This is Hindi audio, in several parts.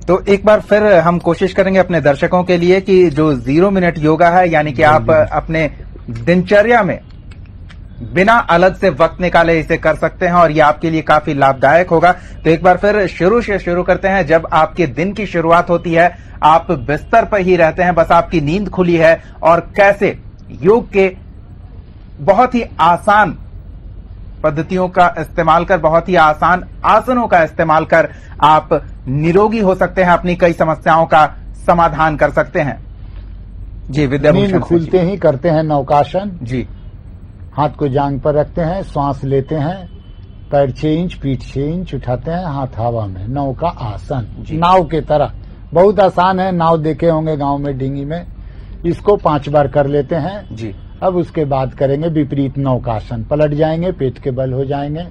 तो एक बार फिर हम कोशिश करेंगे अपने दर्शकों के लिए कि जो 0 मिनट योगा है, यानी कि आप अपने दिनचर्या में बिना अलग से वक्त निकाले इसे कर सकते हैं और ये आपके लिए काफी लाभदायक होगा। तो एक बार फिर शुरू से शुरू करते हैं। जब आपके दिन की शुरुआत होती है, आप बिस्तर पर ही रहते हैं, बस आपकी नींद खुली है, और कैसे योग के बहुत ही आसान पद्धतियों का इस्तेमाल कर, बहुत ही आसान आसनों का इस्तेमाल कर आप निरोगी हो सकते हैं, अपनी कई समस्याओं का समाधान कर सकते हैं। जी विद्याभूषण, नींद खुलते ही करते हैं नौकासन। जी, हाथ को जांघ पर रखते हैं, श्वास लेते हैं, पैर 6 इंच पीठ 6 इंच उठाते हैं, हाथ हवा में, नाव का आसन, नाव के तरह। बहुत आसान है, नाव देखे होंगे गांव में डिंगी में। इसको 5 बार कर लेते हैं जी। अब उसके बाद करेंगे विपरीत नौकासन, पलट जाएंगे, पेट के बल हो जाएंगे।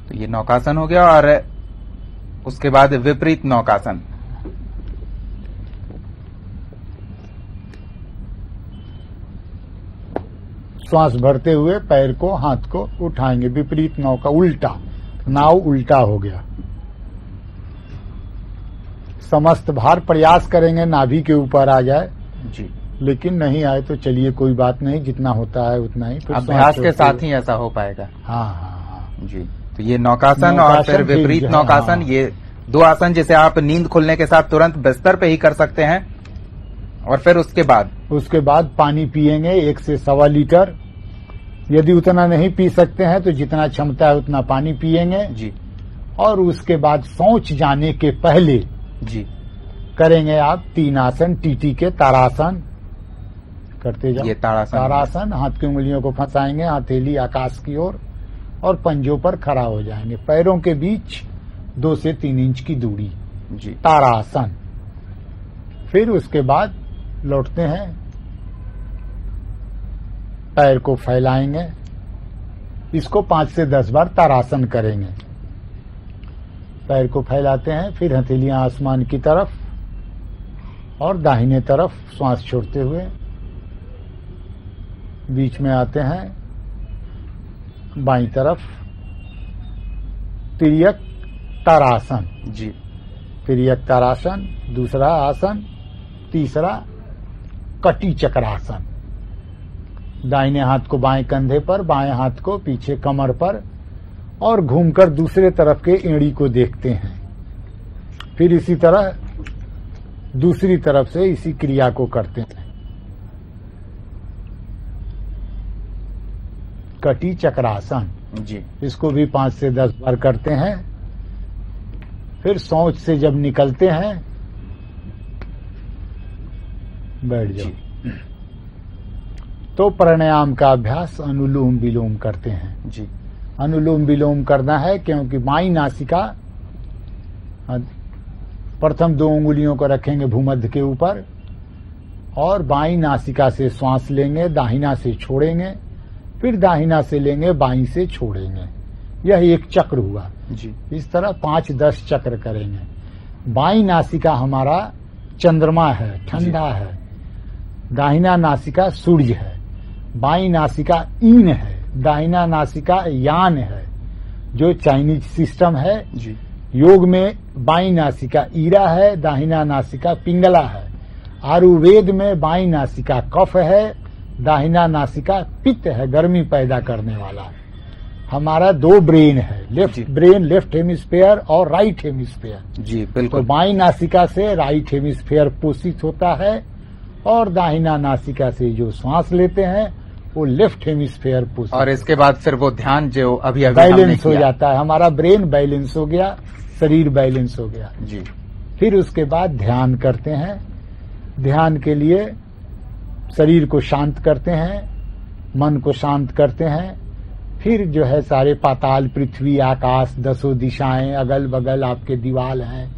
तो ये नौकासन हो गया, और उसके बाद विपरीत नौकासन। श्वास भरते हुए पैर को, हाथ को उठाएंगे, विपरीत नाव का उल्टा, नाव उल्टा हो गया। समस्त भार प्रयास करेंगे नाभि के ऊपर आ जाए जी, लेकिन नहीं आए तो चलिए कोई बात नहीं, जितना होता है उतना ही। अभ्यास के साथ ही ऐसा हो पाएगा। हाँ हाँ हाँ जी। तो ये नौकासन और फिर विपरीत नौकासन, ये 2 आसन जिसे आप नींद खुलने के साथ तुरंत बिस्तर पे ही कर सकते हैं। और फिर उसके बाद पानी पिएंगे 1 से 1.25 लीटर। यदि उतना नहीं पी सकते हैं तो जितना क्षमता है उतना पानी पिएंगे जी। और उसके बाद शौच जाने के पहले जी करेंगे आप 3 आसन, टीटी के तारासन करते जाओ। ये तारासन, हाथ की उंगलियों को फंसाएंगे, हथेली आकाश की ओर, और पंजों पर खड़ा हो जाएंगे, पैरों के बीच 2 से 3 इंच की दूरी जी, तारासन। फिर उसके बाद लौटते हैं, पैर को फैलाएंगे, इसको 5 से 10 बार तारासन करेंगे। पैर को फैलाते हैं, फिर हथेलियां आसमान की तरफ और दाहिने तरफ श्वास छोड़ते हुए बीच में आते हैं, बाईं तरफ तिर्यक तारासन जी। तिर्यक तारासन, दूसरा आसन, तीसरा कटी चक्रासन। दाहिने हाथ को बाएं कंधे पर, बाएं हाथ को पीछे कमर पर, और घूमकर दूसरे तरफ के एड़ी को देखते हैं। फिर इसी तरह दूसरी तरफ से इसी क्रिया को करते हैं। कटी चक्रासन जी, इसको भी 5 से 10 बार करते हैं। फिर शौच से जब निकलते हैं बैठ जाओ, तो प्राणायाम का अभ्यास अनुलोम विलोम करते हैं जी। अनुलोम विलोम करना है क्योंकि बाईं नासिका, प्रथम 2 उंगलियों को रखेंगे भूमध्य के ऊपर और बाईं नासिका से श्वास लेंगे, दाहिना से छोड़ेंगे, फिर दाहिना से लेंगे, बाईं से छोड़ेंगे। यह एक चक्र हुआ जी। इस तरह 5-10 चक्र करेंगे। बाईं नासिका हमारा चंद्रमा है, ठंडा है, दाहिना नासिका सूर्य है, बाईं नासिका ईन है, दाहिना नासिका यान है, जो चाइनीज सिस्टम है जी। योग में बाईं नासिका ईरा है, दाहिना नासिका पिंगला है। आयुर्वेद में बाईं नासिका कफ है, दाहिना नासिका पित्त है, गर्मी पैदा करने वाला। हमारा 2 ब्रेन है, लेफ्ट ब्रेन, लेफ्ट हेमिस्फेयर और राइट हेमिस्फेयर जी बिल्कुल। तो बाईं नासिका से राइट हेमिस्फेयर पोषित होता है और दाहिना नासिका से जो श्वास लेते हैं वो लेफ्ट हेमिस्फेयर पोषित। और इसके बाद फिर वो ध्यान जो अभी बैलेंस हो जाता है, हमारा ब्रेन बैलेंस हो गया, शरीर बैलेंस हो गया जी। फिर उसके बाद ध्यान करते हैं। ध्यान के लिए शरीर को शांत करते हैं, मन को शांत करते हैं। फिर जो है सारे पाताल, पृथ्वी, आकाश, 10 दिशाएं, अगल बगल आपके दीवाल हैं,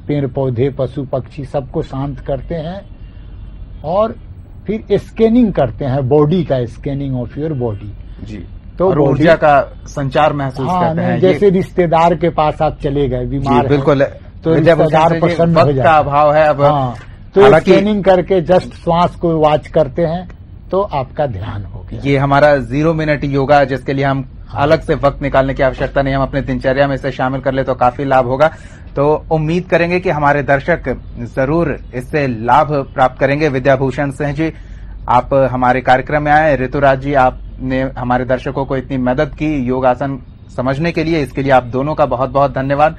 पेड़ पौधे, पशु पक्षी, सबको शांत करते हैं। और फिर स्कैनिंग करते हैं, बॉडी का स्कैनिंग ऑफ योर बॉडी जी। तो और ऊर्जा का संचार महसूस करते हैं। जैसे रिश्तेदार के पास आप चले गए, बीमार बिल्कुल, तो रिश्तेदार प्रसन्न हो जाता है। अभाव है अब। तो स्कैनिंग करके जस्ट श्वास को वॉच करते हैं, तो आपका ध्यान हो गया। ये हमारा 0 मिनट योगा, जिसके लिए हम अलग से वक्त निकालने की आवश्यकता नहीं, हम अपने दिनचर्या में इसे शामिल कर ले तो काफी लाभ होगा। तो उम्मीद करेंगे कि हमारे दर्शक जरूर इससे लाभ प्राप्त करेंगे। विद्याभूषण सिंह जी, आप हमारे कार्यक्रम में आए। ऋतुराज जी, आपने हमारे दर्शकों को इतनी मदद की योगासन समझने के लिए, इसके लिए आप दोनों का बहुत बहुत धन्यवाद।